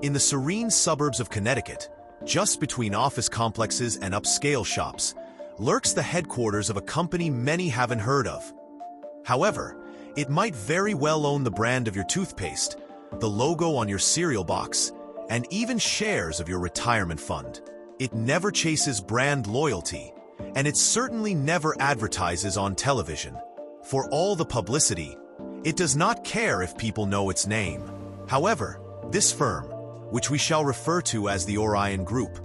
In the serene suburbs of Connecticut, just between office complexes and upscale shops, lurks the headquarters of a company many haven't heard of. However, it might very well own the brand of your toothpaste, the logo on your cereal box, and even shares of your retirement fund. It never chases brand loyalty, and it certainly never advertises on television. For all the publicity, it does not care if people know its name. However, this firm, which we shall refer to as the Orion Group,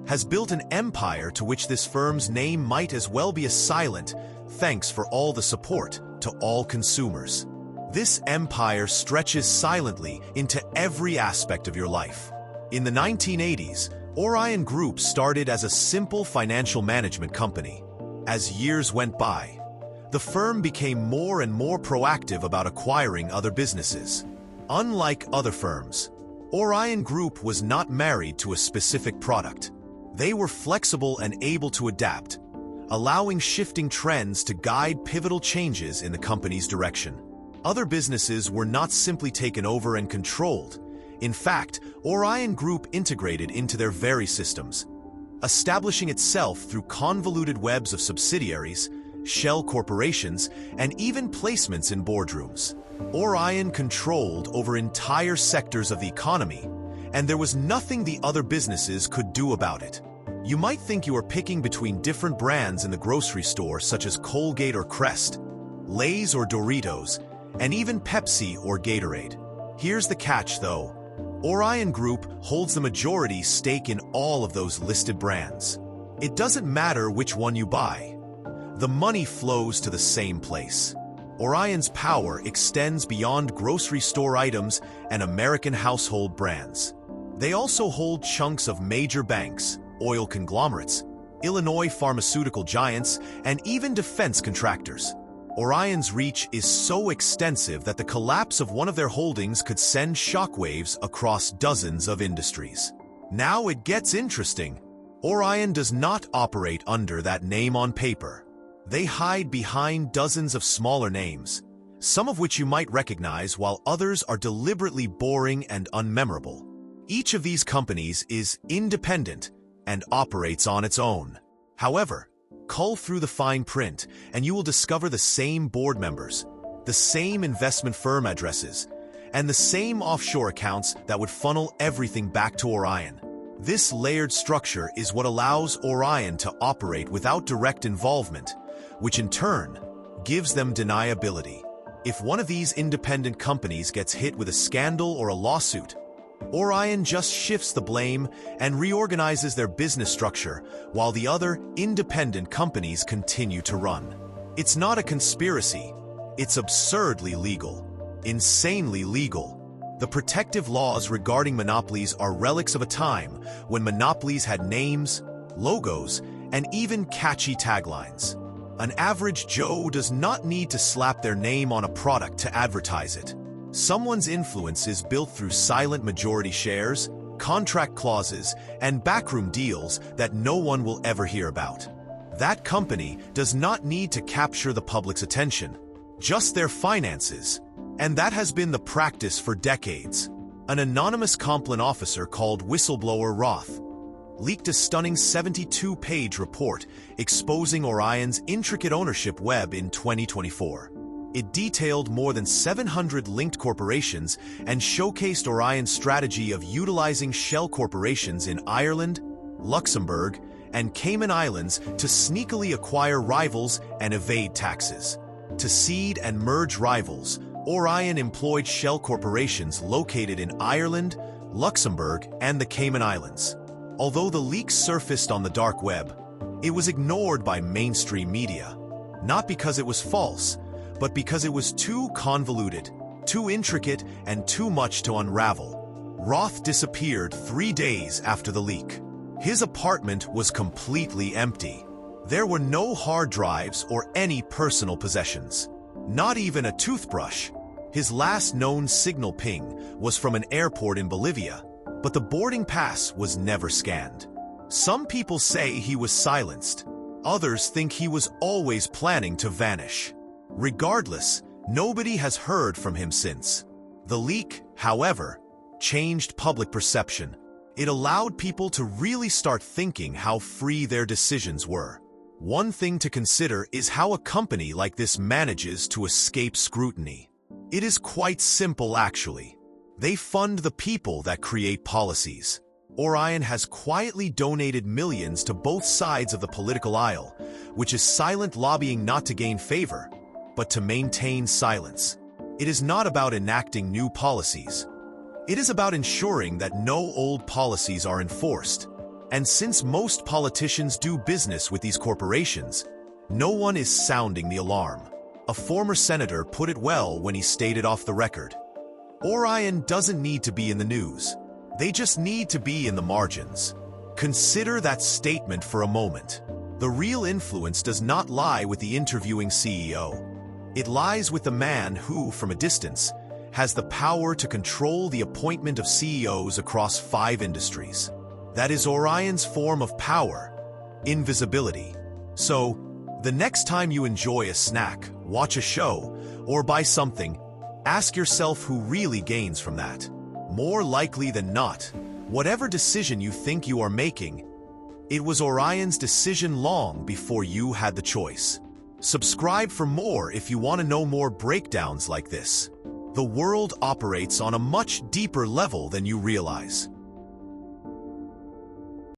has built an empire to which this firm's name might as well be a silent thanks for all the support to all consumers. This empire stretches silently into every aspect of your life. In the 1980s, Orion Group started as a simple financial management company. As years went by, the firm became more and more proactive about acquiring other businesses. Unlike other firms, Orion Group was not married to a specific product. They were flexible and able to adapt, allowing shifting trends to guide pivotal changes in the company's direction. Other businesses were not simply taken over and controlled. In fact, Orion Group integrated into their very systems, establishing itself through convoluted webs of subsidiaries, shell corporations, and even placements in boardrooms. Orion controlled over entire sectors of the economy, and there was nothing the other businesses could do about it. You might think you are picking between different brands in the grocery store, such as Colgate or Crest, Lay's or Doritos, and even Pepsi or Gatorade. Here's the catch, though. Orion Group holds the majority stake in all of those listed brands. It doesn't matter which one you buy. The money flows to the same place. Orion's power extends beyond grocery store items and American household brands. They also hold chunks of major banks, oil conglomerates, Illinois pharmaceutical giants, and even defense contractors. Orion's reach is so extensive that the collapse of one of their holdings could send shockwaves across dozens of industries. Now it gets interesting. Orion does not operate under that name on paper. They hide behind dozens of smaller names, some of which you might recognize while others are deliberately boring and unmemorable. Each of these companies is independent and operates on its own. However, cull through the fine print and you will discover the same board members, the same investment firm addresses, and the same offshore accounts that would funnel everything back to Orion. This layered structure is what allows Orion to operate without direct involvement, which in turn gives them deniability. If one of these independent companies gets hit with a scandal or a lawsuit, Orion just shifts the blame and reorganizes their business structure while the other independent companies continue to run. It's not a conspiracy. It's absurdly legal, insanely legal. The protective laws regarding monopolies are relics of a time when monopolies had names, logos, and even catchy taglines. An average Joe does not need to slap their name on a product to advertise it. Someone's influence is built through silent majority shares, contract clauses, and backroom deals that no one will ever hear about. That company does not need to capture the public's attention, just their finances. And that has been the practice for decades. An anonymous complaint officer called Whistleblower Roth leaked a stunning 72-page report exposing Orion's intricate ownership web in 2024. It detailed more than 700 linked corporations and showcased Orion's strategy of utilizing shell corporations in Ireland, Luxembourg, and Cayman Islands to sneakily acquire rivals and evade taxes. To seed and merge rivals, Orion employed shell corporations located in Ireland, Luxembourg, and the Cayman Islands. Although the leaks surfaced on the dark web, it was ignored by mainstream media, not because it was false, but because it was too convoluted, too intricate, and too much to unravel. Roth disappeared 3 days after the leak. His apartment was completely empty. There were no hard drives or any personal possessions, not even a toothbrush. His last known signal ping was from an airport in Bolivia, but the boarding pass was never scanned. Some people say he was silenced. Others think he was always planning to vanish. Regardless, nobody has heard from him since. The leak, however, changed public perception. It allowed people to really start thinking how free their decisions were. One thing to consider is how a company like this manages to escape scrutiny. It is quite simple, actually. They fund the people that create policies. Orion has quietly donated millions to both sides of the political aisle, which is silent lobbying not to gain favor, but to maintain silence. It is not about enacting new policies. It is about ensuring that no old policies are enforced. And since most politicians do business with these corporations, no one is sounding the alarm. A former senator put it well when he stated off the record, "Orion doesn't need to be in the news. They just need to be in the margins." Consider that statement for a moment. The real influence does not lie with the interviewing CEO. It lies with the man who, from a distance, has the power to control the appointment of CEOs across 5 industries. That is Orion's form of power, invisibility. So, the next time you enjoy a snack, watch a show, or buy something, ask yourself who really gains from that. More likely than not, whatever decision you think you are making, it was Orion's decision long before you had the choice. Subscribe for more if you want to know more breakdowns like this. The world operates on a much deeper level than you realize.